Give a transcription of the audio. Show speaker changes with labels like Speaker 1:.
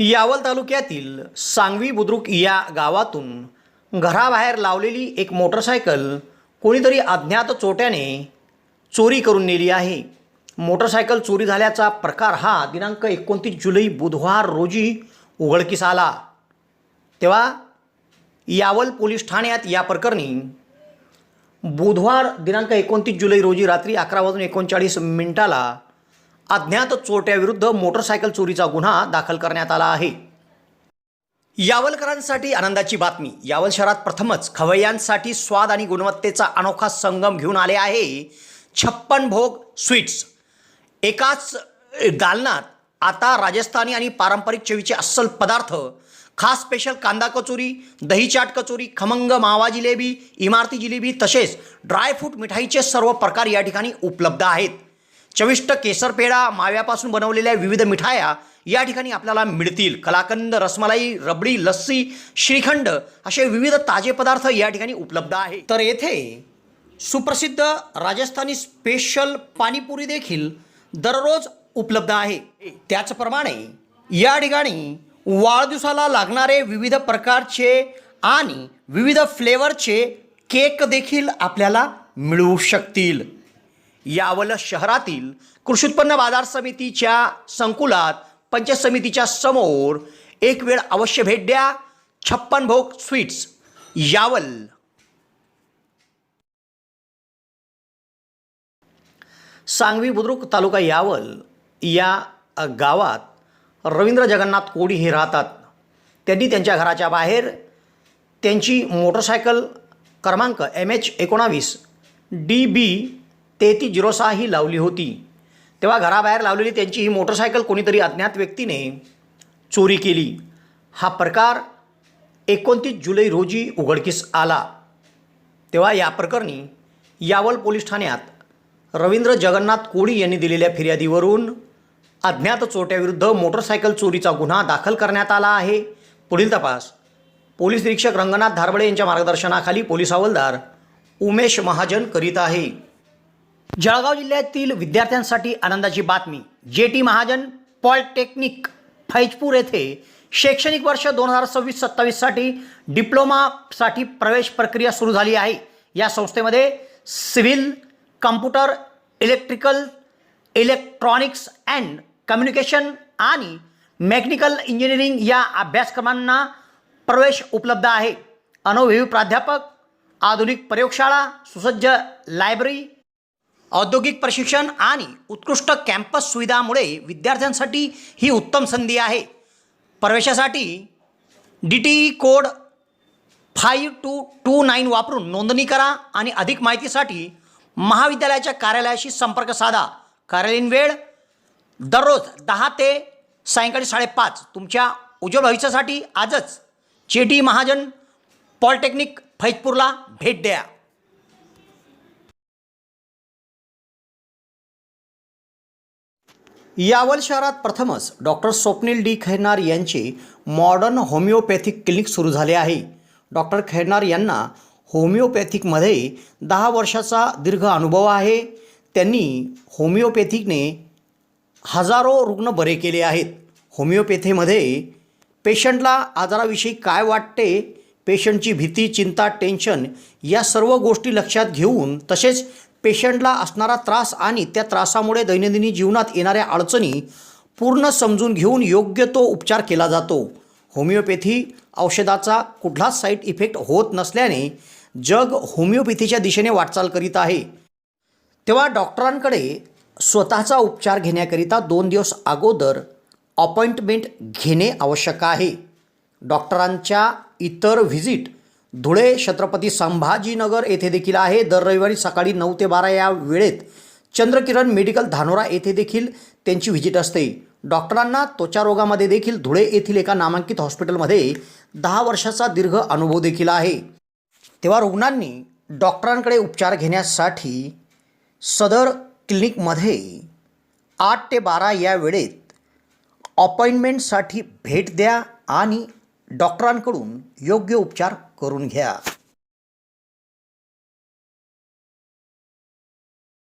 Speaker 1: यावल तालुक्यातील सांगवी बुद्रुक या गावातून घराबाहेर लावलेली एक मोटरसायकल कोणीतरी अज्ञात चोरट्याने चोरी करून नेली आहे। मोटरसायकल चोरी झाल्याचा प्रकार हा दिनांक 29 जुलै बुधवार रोजी उघडकीस आला। तेव्हा यावल पोलीस ठाण्यात या प्रकरणी बुधवार दिनांक 29 जुलै रोजी रात्री 11:39 अज्ञात चोरट्याविरुद्ध मोटरसायकल चोरीचा गुन्हा दाखल करण्यात आला आहे। यावलकरांसाठी आनंदाची बातमी। यावल शहरात प्रथमच खवय्यांसाठी स्वाद आणि गुणवत्तेचा अनोखा संगम घेऊन आले आहे 56 भोग स्वीट्स। एकाच दालनात आता राजस्थानी आणि पारंपरिक चवीचे अस्सल पदार्थ, खास स्पेशल कांदा कचोरी, दही चाट कचोरी, खमंग मावा जिलेबी, इमारती जिलेबी तसेच ड्रायफ्रूट मिठाईचे सर्व प्रकार या ठिकाणी उपलब्ध आहेत। चविष्ट केसर पेढा, माव्यापासून बनवलेल्या विविध मिठाया या ठिकाणी आपल्याला मिळतील। कलाकंद, रसमलाई, रबडी, लस्सी, श्रीखंड असे विविध ताजे पदार्थ या ठिकाणी उपलब्ध आहेत। तर येथे सुप्रसिद्ध राजस्थानी स्पेशल पाणीपुरी देखील दररोज उपलब्ध आहे। त्याचप्रमाणे या ठिकाणी वाढदिवसाला लागणारे विविध प्रकारचे आणि विविध फ्लेवरचे केक देखील आपल्याला मिळू शकतील। यावल शहरातील कृषी उत्पन्न बाजार समितीच्या संकुलात पंचायत समितीच्या समोर एक वेळ अवश्य भेट द्या। 56 भोग स्वीट्स, यावल। सांगवी बुद्रुक तालुका यावल या गावात रवींद्र जगन्नाथ कोडी हे राहतात। त्यांनी त्यांच्या घराच्या बाहेर त्यांची मोटरसायकल क्रमांक MH19 DB 3306 ही लावली होती। तेव्हा घराबाहेर लावलेली त्यांची ही मोटरसायकल कोणीतरी अज्ञात व्यक्तीने चोरी केली। हा प्रकार 29 जुलै रोजी उघडकीस आला। तेव्हा या प्रकरणी यावल पोलीस ठाण्यात रवींद्र जगन्नाथ कोडी यांनी दिलेल्या फिर्यादीवरून अज्ञात चोरट्याविरुद्ध मोटरसायकल चोरीचा गुन्हा दाखल करण्यात आला आहे। पुढील तपास पोलीस निरीक्षक रंगनाथ धारबळे यांच्या मार्गदर्शनाखाली पोलीस हवालदार उमेश महाजन करीत आहे। जळगाव जिल्ह्यातील विद्यार्थ्यांसाठी आनंदाची बातमी। JT महाजन पॉलिटेक्निक फैजपूर येथे शैक्षणिक वर्ष 2026-27 साठी डिप्लोमासाठी प्रवेश प्रक्रिया सुरू झाली आहे। या संस्थेमध्ये civil, computer, electrical, electronics and communication आणि मेकॅनिकल इंजिनिअरिंग या अभ्यासक्रमांना प्रवेश उपलब्ध आहे। अनुभवी प्राध्यापक, आधुनिक प्रयोगशाळा, सुसज्ज लायब्ररी, औद्योगिक प्रशिक्षण आणि उत्कृष्ट कॅम्पस सुविधांमुळे विद्यार्थ्यांसाठी ही उत्तम संधी आहे। प्रवेशासाठी DTE कोड 5229 वापरून नोंदणी करा आणि अधिक माहितीसाठी महाविद्यालयाच्या कार्यालयाशी संपर्क साधा। कार्यालयीन वेळ दररोज 10 ते सायंकाळी 5:30। तुमच्या उज्ज्वल भविष्यासाठी आजच JT महाजन पॉलिटेक्निक फैजपूरला भेट द्या। यावल शहरात प्रथमच डॉक्टर स्वप्नील D खैरनार यांचे मॉडर्न होमिओपॅथिक क्लिनिक सुरू झाले आहे। डॉक्टर खैरनार यांना होमिओपॅथिकमध्ये 10 वर्षाचा दीर्घ अनुभव आहे। त्यांनी होमिओपॅथिकने हजारो रुग्ण बरे केले आहेत। होमिओपॅथीमध्ये पेशंटला आजाराविषयी काय वाटते, पेशंटची भीती, चिंता, टेन्शन या सर्व गोष्टी लक्षात घेऊन तसेच पेशंटला असणारा त्रास आणि त्या त्रासामुळे दैनंदिन जीवनात येणाऱ्या अडचणी पूर्ण समजून घेऊन योग्य तो उपचार केला जातो। होमिओपॅथी औषधाचा कुठलाच साईड इफेक्ट होत नसल्याने जग होमिओपॅथीच्या दिशेने वाटचाल करीत आहे। तेव्हा डॉक्टरांकडे स्वतःचा उपचार घेण्याकरिता 2 दिवस अगोदर अपॉइंटमेंट घेणे आवश्यक आहे। डॉक्टरांच्या इतर व्हिजिट धुळे, छत्रपती संभाजीनगर येथे देखील आहे। दर रविवारी सकाळी 9 ते 12 या वेळेत चंद्रकिरण मेडिकल धानोरा येथे देखील त्यांची व्हिजिट असते। डॉक्टरांना त्वचा रोगामध्ये देखील धुळे येथील एका नामांकित हॉस्पिटलमध्ये 10 वर्षाचा दीर्घ अनुभव देखील आहे। तेव्हा रुग्णांनी डॉक्टरांकडे उपचार घेण्यासाठी सदर क्लिनिकमध्ये 8 ते 12 या वेळेत अपॉइंटमेंटसाठी भेट द्या आणि डॉक्टरांकडून योग्य उपचार करून घ्या।